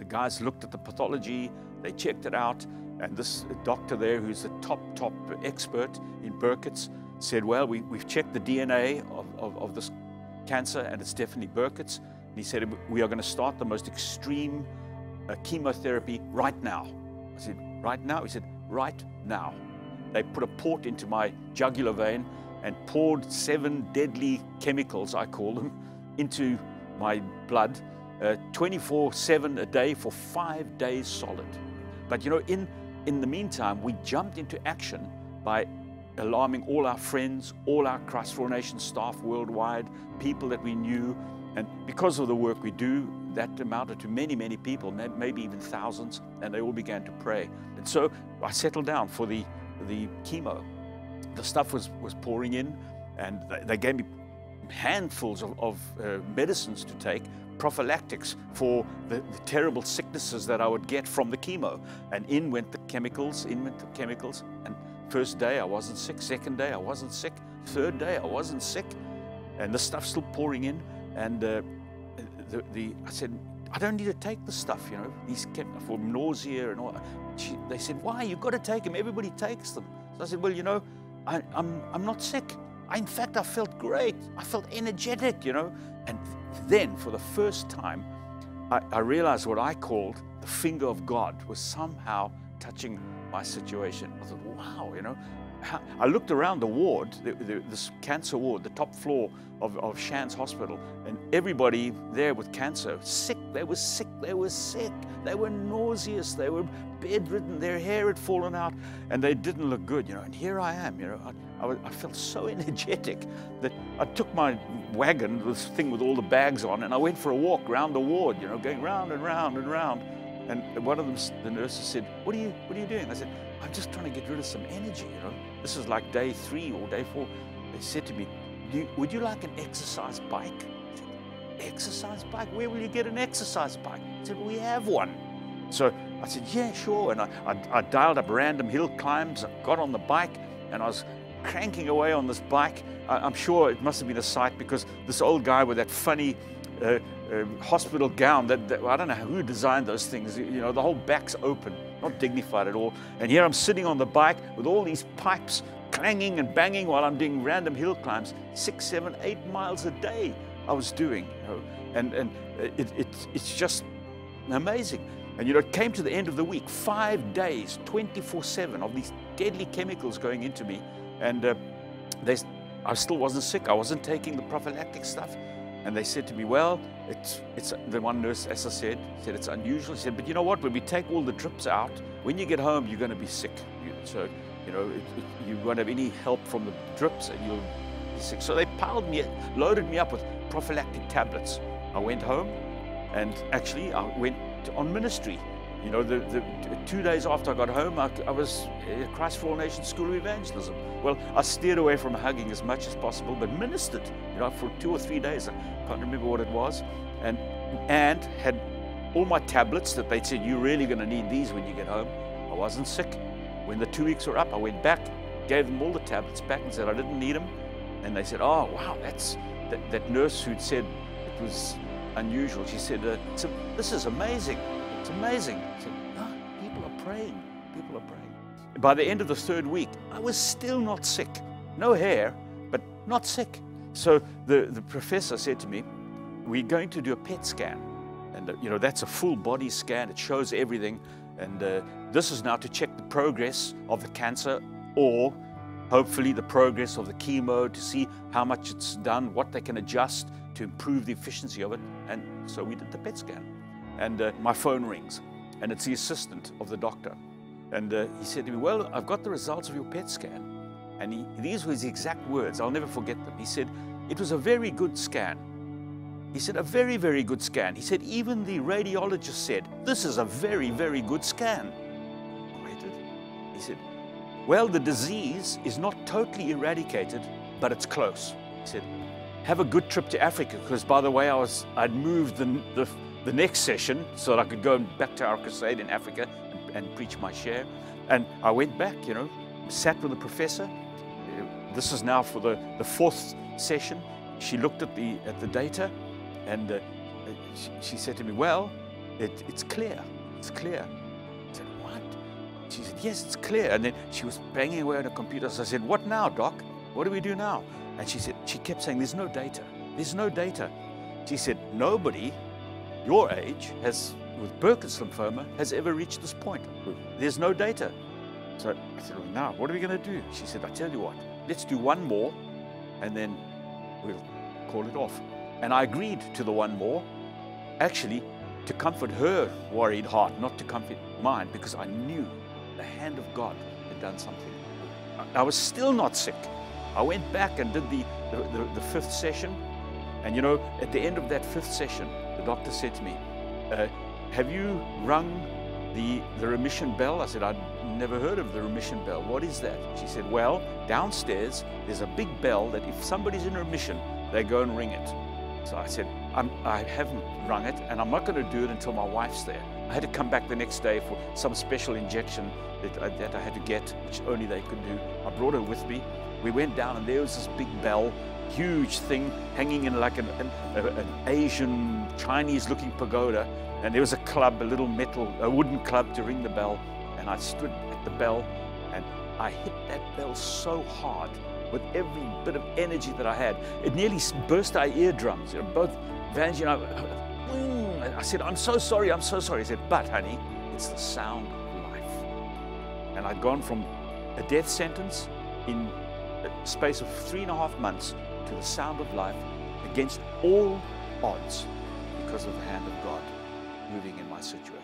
the guys looked at the pathology, they checked it out, and this doctor there, who's the top expert in Burkitt's, said, well, we've checked the DNA of this cancer, and it's definitely Burkitt's. And he said, we are going to start the most extreme chemotherapy right now. I said, right now? He said, right now. They put a port into my jugular vein and poured 7 deadly chemicals, I call them, into my blood, 24/7 a day for 5 days solid. But you know, in the meantime, we jumped into action by alarming all our friends, all our Christ for All Nations staff worldwide, people that we knew. And because of the work we do, that amounted to many, many people, maybe even thousands, and they all began to pray. And so I settled down for the chemo. The stuff was pouring in, and they gave me handfuls of medicines to take, prophylactics for the terrible sicknesses that I would get from the chemo. And in went the chemicals, and first day I wasn't sick, second day I wasn't sick, third day I wasn't sick, and the stuff's still pouring in. And I said, I don't need to take the stuff, you know, these kept for nausea and all. They said, why? You've got to take them. Everybody takes them. So I said, well, you know, I'm not sick. In fact, I felt great. I felt energetic, you know. And then, for the first time, I realized what I called the finger of God was somehow touching my situation. I thought, wow, you know. I looked around the ward, this cancer ward, the top floor of Shands Hospital, and everybody there with cancer, sick, they were sick, they were sick, they were nauseous, they were bedridden, their hair had fallen out, and they didn't look good, you know. And here I am, you know, I felt so energetic that I took my wagon, this thing with all the bags on, and I went for a walk around the ward, you know, going round and round and round. And one of them, the nurses said, what are you doing? I said, I'm just trying to get rid of some energy, you know. This is like day 3 or day 4. They said to me, would you like an exercise bike? I said, exercise bike? Where will you get an exercise bike? I said, well, we have one. So I said, yeah, sure. And I dialed up random hill climbs, got on the bike, and I was cranking away on this bike. I'm sure it must have been a sight, because this old guy with that funny hospital gown, that I don't know who designed those things, you know, the whole back's open, not dignified at all. And here I'm sitting on the bike with all these pipes clanging and banging while I'm doing random hill climbs, 6, 7, 8 miles a day I was doing, you know, and it's just amazing. And you know, it came to the end of the week, 5 days, 24/7 of these deadly chemicals going into me, and I still wasn't sick. I wasn't taking the prophylactic stuff. And they said to me, well, it's the one nurse, as I said, it's unusual. She said, but you know what, when we take all the drips out, when you get home, you're going to be sick. So, you know, you won't have any help from the drips, and you'll be sick. So they loaded me up with prophylactic tablets. I went home, and actually I went on ministry. You know, the 2 days after I got home, I was at Christ for All Nations School of Evangelism. Well, I steered away from hugging as much as possible, but ministered, you know, for 2 or 3 days. I can't remember what it was, and had all my tablets that they'd said, you're really going to need these when you get home. I wasn't sick. When the 2 weeks were up, I went back, gave them all the tablets back and said I didn't need them. And they said, oh, wow, that nurse who'd said it was unusual, she said, this is amazing. It's amazing. I said, no, people are praying. People are praying. By the end of the 3rd week, I was still not sick. No hair, but not sick. So the professor said to me, we're going to do a PET scan. And, you know, that's a full body scan. It shows everything. And this is now to check the progress of the cancer, or hopefully the progress of the chemo, to see how much it's done, what they can adjust to improve the efficiency of it. And so we did the PET scan. And my phone rings, and it's the assistant of the doctor. And he said to me, well, I've got the results of your PET scan. And these were his exact words. I'll never forget them. He said, it was a very good scan. He said, a very, very good scan. He said, even the radiologist said, this is a very, very good scan. I waited. He said, well, the disease is not totally eradicated, but it's close. He said, have a good trip to Africa, because by the way, I'd moved the next session so that I could go back to our crusade in Africa and preach my share. And I went back, you know, sat with the professor. This is now for the 4th session. She looked at the data, and she said to me, well, it's clear, it's clear. I said, what? She said, yes, it's clear. And then she was banging away on her computer. So I said, what now, doc? What do we do now? And she kept saying, there's no data, there's no data. She said, nobody your age with Berg's lymphoma has ever reached this point. There's no data. So I said, well, now, what are we going to do? She said, I tell you what, let's do one more, and then we'll call it off. And I agreed to the one more, actually, to comfort her worried heart, not to comfort mine, because I knew the hand of God had done something. I was still not sick. I went back and did the fifth session, and you know, at the end of that fifth session, the doctor said to me, have you rung the remission bell? I said, I'd never heard of the remission bell. What is that? She said, well, downstairs there's a big bell that if somebody's in remission, they go and ring it. So I said, I haven't rung it, and I'm not going to do it until my wife's there. I had to come back the next day for some special injection that I had to get, which only they could do. I brought her with me. We went down, and there was this big bell, huge thing hanging in like an Asian, Chinese-looking pagoda. And there was a club, a wooden club to ring the bell. And I stood at the bell, and I hit that bell so hard with every bit of energy that I had. It nearly burst our eardrums. You know, both Vanjie and I said, I'm so sorry, I'm so sorry. He said, but honey, it's the sound of life. And I'd gone from a death sentence in a space of 3.5 months to the sound of life against all odds because of the hand of God moving in my situation.